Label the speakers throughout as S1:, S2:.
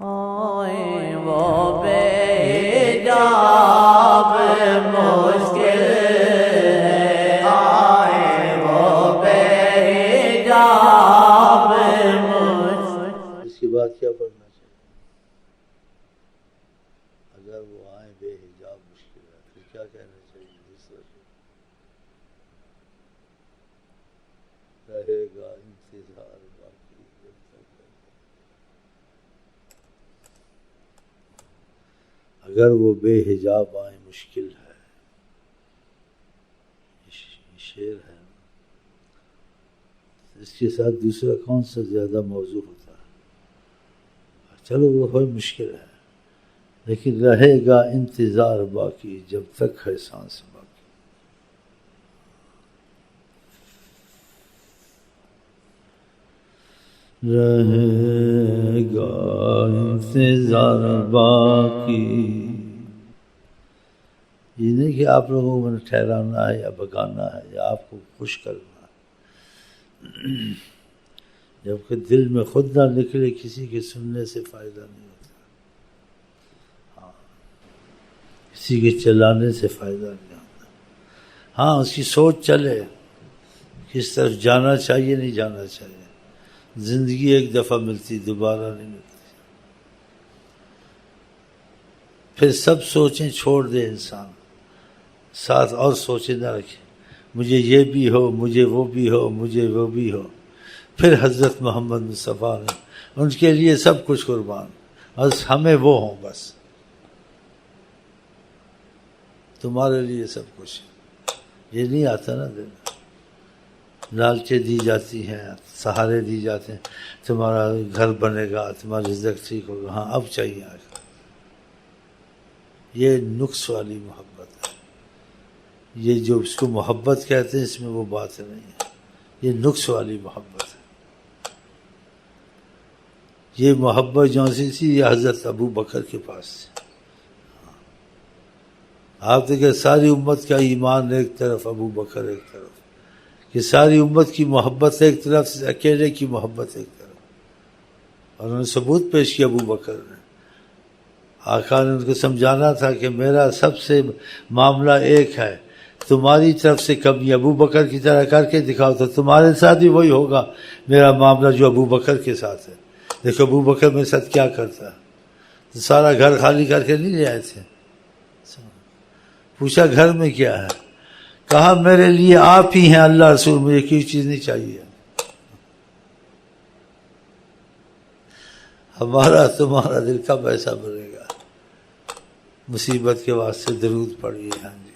S1: آئے وہ بے حجاب مشکل ہے، آئے وہ بے حجاب مشکل۔
S2: اس کے بعد کیا پڑھنا چاہیے؟ اگر وہ آئیں بے حجاب مشکل ہے، پھر کیا کہنا چاہیے؟ دوسرا رہے گا انتظار باقی جب تک ہے۔ اگر وہ بے حجاب آئیں مشکل ہے، یہ شعر ہے، اس کے ساتھ دوسرا کون سا زیادہ موضوع ہوتا ہے؟ چلو وہ کوئی مشکل ہے، لیکن رہے گا انتظار باقی جب تک ہے سانس باقی۔ رہے گا انتظار باقی، یہ نہیں کہ آپ لوگوں کو نے ٹھہرانا ہے یا بگانا ہے یا آپ کو خوش کرنا ہے، جب کہ دل میں خود نہ نکلے کسی کے سننے سے فائدہ نہیں ہوتا، کسی کے چلانے سے فائدہ نہیں ہوتا۔ ہاں اس کی سوچ چلے، کس طرف جانا چاہیے نہیں جانا چاہیے۔ زندگی ایک دفعہ ملتی، دوبارہ نہیں ملتی۔ پھر سب سوچیں چھوڑ دے انسان، ساتھ اور سوچیں نہ رکھے مجھے یہ بھی ہو، مجھے وہ بھی ہو، مجھے وہ بھی ہو۔ پھر حضرت محمد مصطفیٰ نے ان کے لیے سب کچھ قربان، بس ہمیں وہ ہوں، بس تمہارے لیے سب کچھ۔ یہ نہیں آتا نا دل میں، لالچیں دی جاتی ہیں، سہارے دی جاتے ہیں، تمہارا گھر بنے گا، تمہاری رزق ٹھیک ہوگا، ہاں اب چاہیے آگے۔ یہ نقص والی محبت ہے، یہ جو اس کو محبت کہتے ہیں اس میں وہ بات نہیں ہے، یہ نقص والی محبت ہے۔ یہ محبت جو سی تھی یہ حضرت ابو بکر کے پاس تھی۔ آپ دیکھیں ساری امت کا ایمان ایک طرف، ابو بکر ایک طرف، کہ ساری امت کی محبت ایک طرف، اکیلے کی محبت ایک طرف۔ اور انہوں نے ثبوت پیش کیا ابو بکر نے، آقا نے ان کو سمجھانا تھا کہ میرا سب سے معاملہ ایک ہے، تمہاری طرف سے کمی ابو بکر کی طرح کر کے دکھاؤ تو تمہارے ساتھ بھی وہی ہوگا میرا معاملہ جو ابو بکر کے ساتھ ہے۔ دیکھو ابو بکر میرے ساتھ کیا کرتا ہے، تو سارا گھر خالی کر کے نہیں لے آئے تھے، پوچھا گھر میں کیا ہے، کہا میرے لیے آپ ہی ہیں اللہ رسول، مجھے کوئی چیز نہیں چاہیے۔ ہمارا تمہارا دل کب ایسا بنے گا؟ مصیبت کے واسطے درود پڑھیے، ہاں جی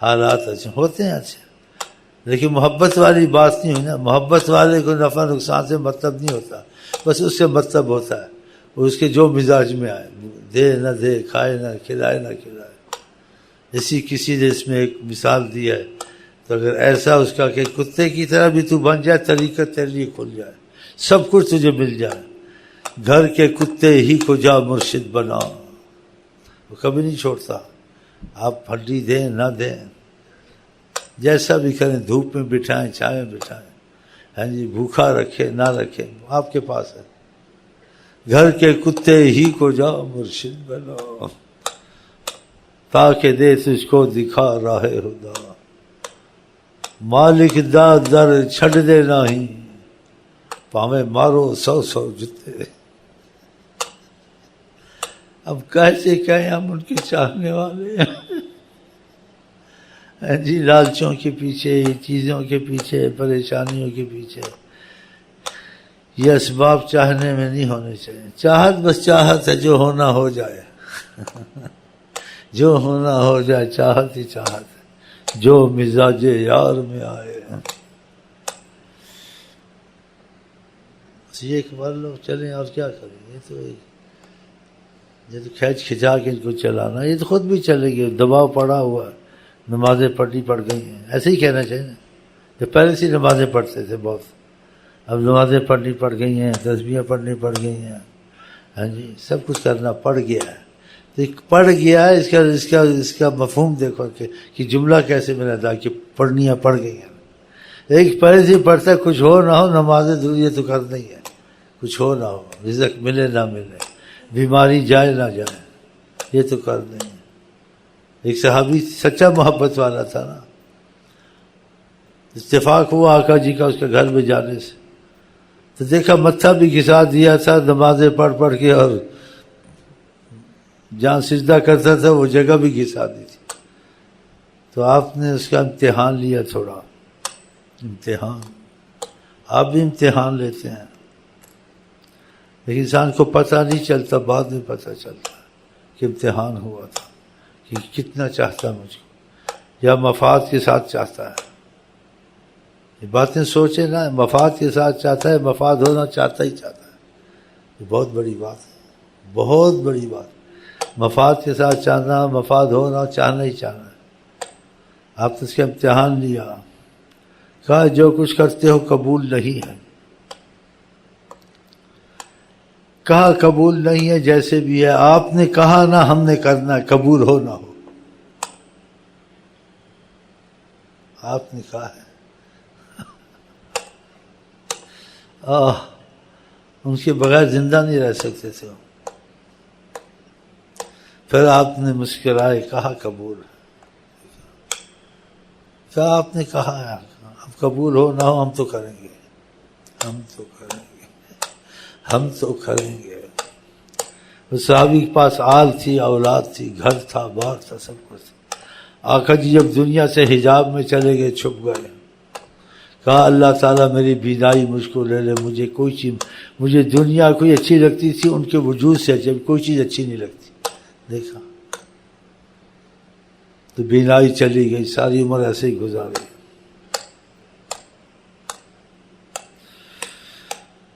S2: حالات اچھے ہوتے ہیں، اچھے، لیکن محبت والی بات نہیں ہوئی نا۔ محبت والے کو نفع نقصان سے مطلب نہیں ہوتا، بس اس سے مطلب ہوتا ہے اس کے جو مزاج میں آئے، دے نہ دے، کھائے نہ کھلائے نہ کھلائے۔ جیسی کسی نے اس میں ایک مثال دی ہے، تو اگر ایسا اس کا کہ کتے کی طرح بھی تو بن جائے، طریقہ تیرے لیے کھل جائے، سب کچھ تجھے مل جائے، گھر کے کتے ہی کو جا مرشد بنا، وہ کبھی نہیں چھوڑتا۔ آپ ہڈی دیں نہ دیں، جیسا بھی کریں، دھوپ میں بٹھائیں چھائے میں بٹھائیں، ہاں جی بھوکا رکھے نہ رکھے، آپ کے پاس ہے۔ گھر کے کتے ہی کو جا مرشد بنا، تاکہ دے تجھ کو دکھا راہ خدا، مالک دا در چھڑ دے نہیں، پاویں مارو 100 جتے۔ اب کیسے کہیں ہم ان کے چاہنے والے ہیں جی، لالچوں کے پیچھے، چیزوں کے پیچھے، پریشانیوں کے پیچھے، یہ اسباب چاہنے میں نہیں ہونے چاہیے۔ چاہت بس چاہت ہے، جو ہونا ہو جائے جو ہونا ہو جائے، چاہت ہی چاہت ہے، جو مزاج یار میں آئے۔ یہ خبر لوگ چلیں اور کیا کریں، یہ تو کھینچ کھچا کے ان کو چلانا، یہ تو خود بھی چلے گئے، دباؤ پڑا ہوا، نمازیں پڑھ گئی ہیں، ایسے ہی کہنا چاہیے نا، کہ پہلے سے نمازیں پڑھتے تھے بہت، اب نمازیں پڑھ گئی ہیں، تسبیحیں پڑھنی پڑ گئی ہیں، ہاں جی سب کچھ کرنا پڑ گیا ہے۔ تو پڑھ گیا ہے، اس کا مفہوم دیکھو کہ جملہ کیسے ملا تھا کہ پڑھنیاں پڑ گئی ہیں۔ ایک پہلے سے پڑھتا ہے، کچھ ہو نہ ہو نمازیں ضروری تو کرنا ہی ہے، کچھ ہو نہ ہو، رزق ملے نہ ملے، بیماری جائے نہ جائے یہ تو کر دیں گے. ایک صحابی سچا محبت والا تھا نا, اتفاق ہوا آقا جی کا اس کے گھر میں جانے سے, تو دیکھا متھا بھی گھسا دیا تھا نمازیں پڑھ پڑھ کے, اور جہاں سجدہ کرتا تھا وہ جگہ بھی گھسا دی تھی. تو آپ نے اس کا امتحان لیا تھوڑا, امتحان, آپ بھی امتحان لیتے ہیں لیکن انسان کو پتہ نہیں چلتا, بعد میں پتہ چلتا کہ امتحان ہوا تھا کہ کتنا چاہتا مجھ کو یا مفاد کے ساتھ چاہتا ہے. یہ باتیں سوچے نا, مفاد کے ساتھ چاہتا ہے, مفاد ہونا چاہتا ہی چاہتا ہے. یہ بہت بڑی بات ہے, بہت بڑی بات. مفاد کے ساتھ چاہنا, مفاد ہونا, چاہنا ہی چاہنا ہے. آپ نے اس کا امتحان لیا, کہا جو کچھ کرتے ہو قبول نہیں ہے, کہا قبول نہیں ہے جیسے بھی ہے, آپ نے کہا نا ہم نے کرنا ہے, قبول ہو نہ ہو. آپ نے کہا ہے. ان کے بغیر زندہ نہیں رہ سکتے تھے. پھر آپ نے مسکرائے, کہا قبول ہے. کہا آپ نے کہا ہے, اب قبول ہو نہ ہو ہم تو کریں گے, ہم تو کریں گے, ہم تو کریں گے. اس صحابی کے پاس آل تھی, اولاد تھی, گھر تھا, بار تھا, سب کچھ تھا. آقا جی جب دنیا سے حجاب میں چلے گئے, چھپ گئے, کہا اللہ تعالیٰ میری بینائی مجھ کو لے لے, مجھے کوئی چیز, مجھے دنیا کوئی اچھی لگتی تھی, ان کے وجود سے جب کوئی چیز اچھی نہیں لگتی. دیکھا تو بینائی چلی گئی, ساری عمر ایسے ہی گزاری.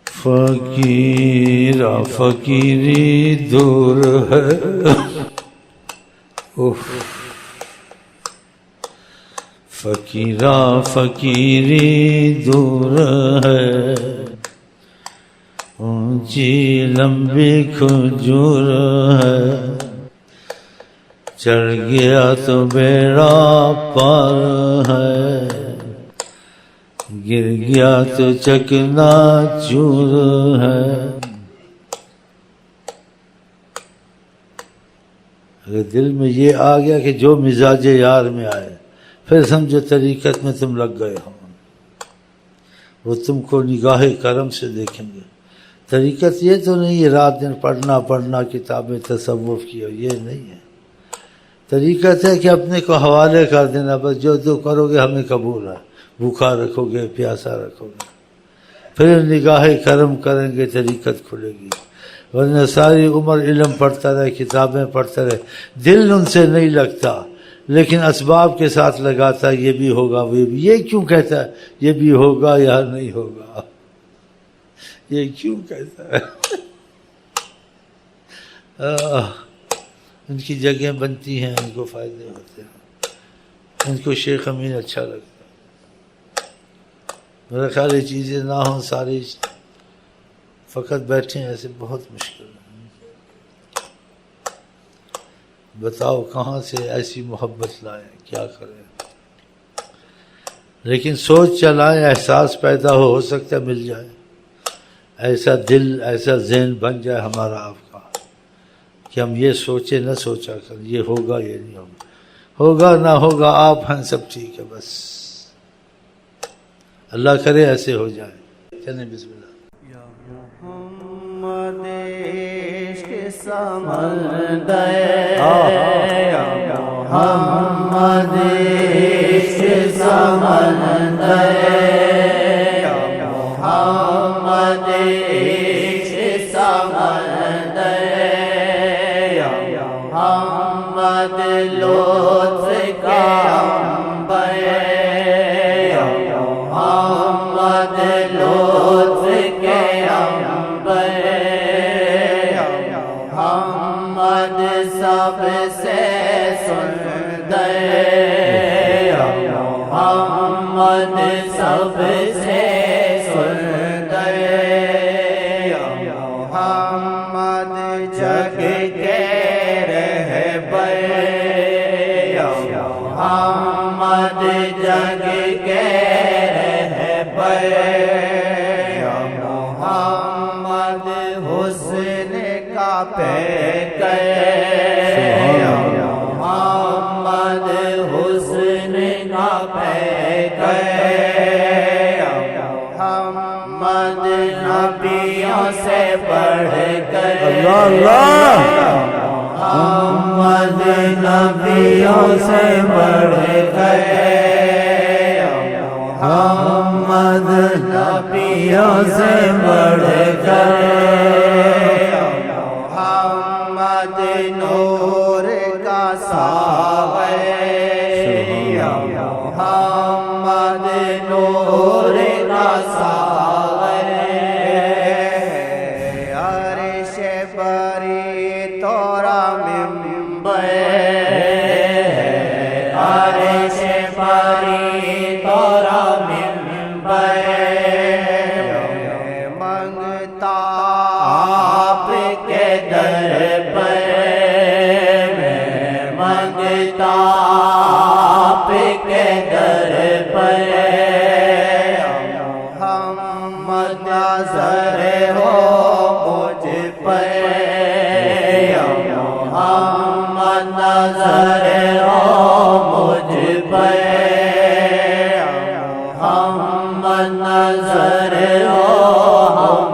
S2: فقیرا فقیری دور ہے, فقیرا فقیری دور ہے, اونچی لمبی کھجور ہے, چڑھ گیا تو بیڑا پار ہے, گر گیا تو چکنا چور ہے. اگر دل میں یہ آ گیا کہ جو مزاج یار میں آئے, پھر سمجھو طریقت میں تم لگ گئے ہو. وہ تم کو نگاہ کرم سے دیکھیں گے. طریقت یہ تو نہیں ہے رات دن پڑھنا کتابیں تصوف کی, یہ نہیں ہے. طریقت ہے کہ اپنے کو حوالے کر دینا, بس جو کرو گے ہمیں قبول ہے. بھوکا رکھو گے, پیاسا رکھو گے, پھر نگاہ کرم کریں گے, طریقت کھلے گی. ورنہ ساری عمر علم پڑھتا رہے, کتابیں پڑھتا رہے, دل ان سے نہیں لگتا, لیکن اسباب کے ساتھ لگاتا, یہ بھی ہوگا وہ بھی. یہ کیوں کہتا ہے یہ بھی ہوگا یا نہیں ہوگا, یہ کیوں کہتا ہے. ان کی جگہیں بنتی ہیں, ان کو فائدے ہوتے ہیں, ان کو شیخ امین اچھا لگتا ہے. میرا خیال یہ چیزیں نہ ہوں ساری, فقط بیٹھیں ایسے بہت مشکل ہے. بتاؤ کہاں سے ایسی محبت لائیں, کیا کریں. لیکن سوچ چلائیں, احساس پیدا ہو سکتا ہے مل جائے. ایسا دل, ایسا ذہن بن جائے ہمارا آپ کا کہ ہم یہ سوچے نہ سوچا کر یہ ہوگا یہ نہیں ہوگا, ہوگا نہ ہوگا آپ ہیں, سب ٹھیک ہے بس. اللہ کرے ایسے ہو جائے. چلیں بسم اللہ.
S1: محمد عشق سمندر, محمد عشق سمندر, محمد عشق سمندر, محمد لطف کا عنبر, محمد لطف کے عنبر, محمد سب سے سندر, محمد سب سے سندر, محمد جگ کے رہبر, محمد جگ کے رہبر, محمد حسن کا پیکر محمد حسن کا پیکر محمد نبیوں سے بڑھ کر
S2: اللہ اللہ
S1: محمد نبیوں سے بڑھ کر محمد نبیوں سے بڑھ کر محمد نور کا ساغر محمد نور کا ساغر عرش بری تورا منبر عرش بری تورا منبر منگتا آپ کے در پر میں منگتا آپ کے در پر محمد نظر ہو مجھ پر محمد نظر ہو مجھ پر محمد نظر ہو ہم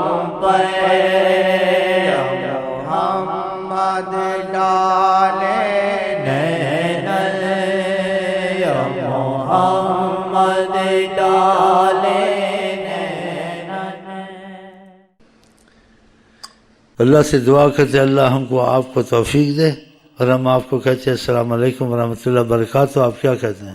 S1: پر محمد ڈالے نینل محمد ڈالے نینل
S2: اللہ سے دعا کرتے اللہ ہم کو آپ کو توفیق دے، اور ہم آپ کو کہتے ہیں السلام علیکم ورحمۃ اللہ وبرکاتہ. آپ کیا کہتے ہیں؟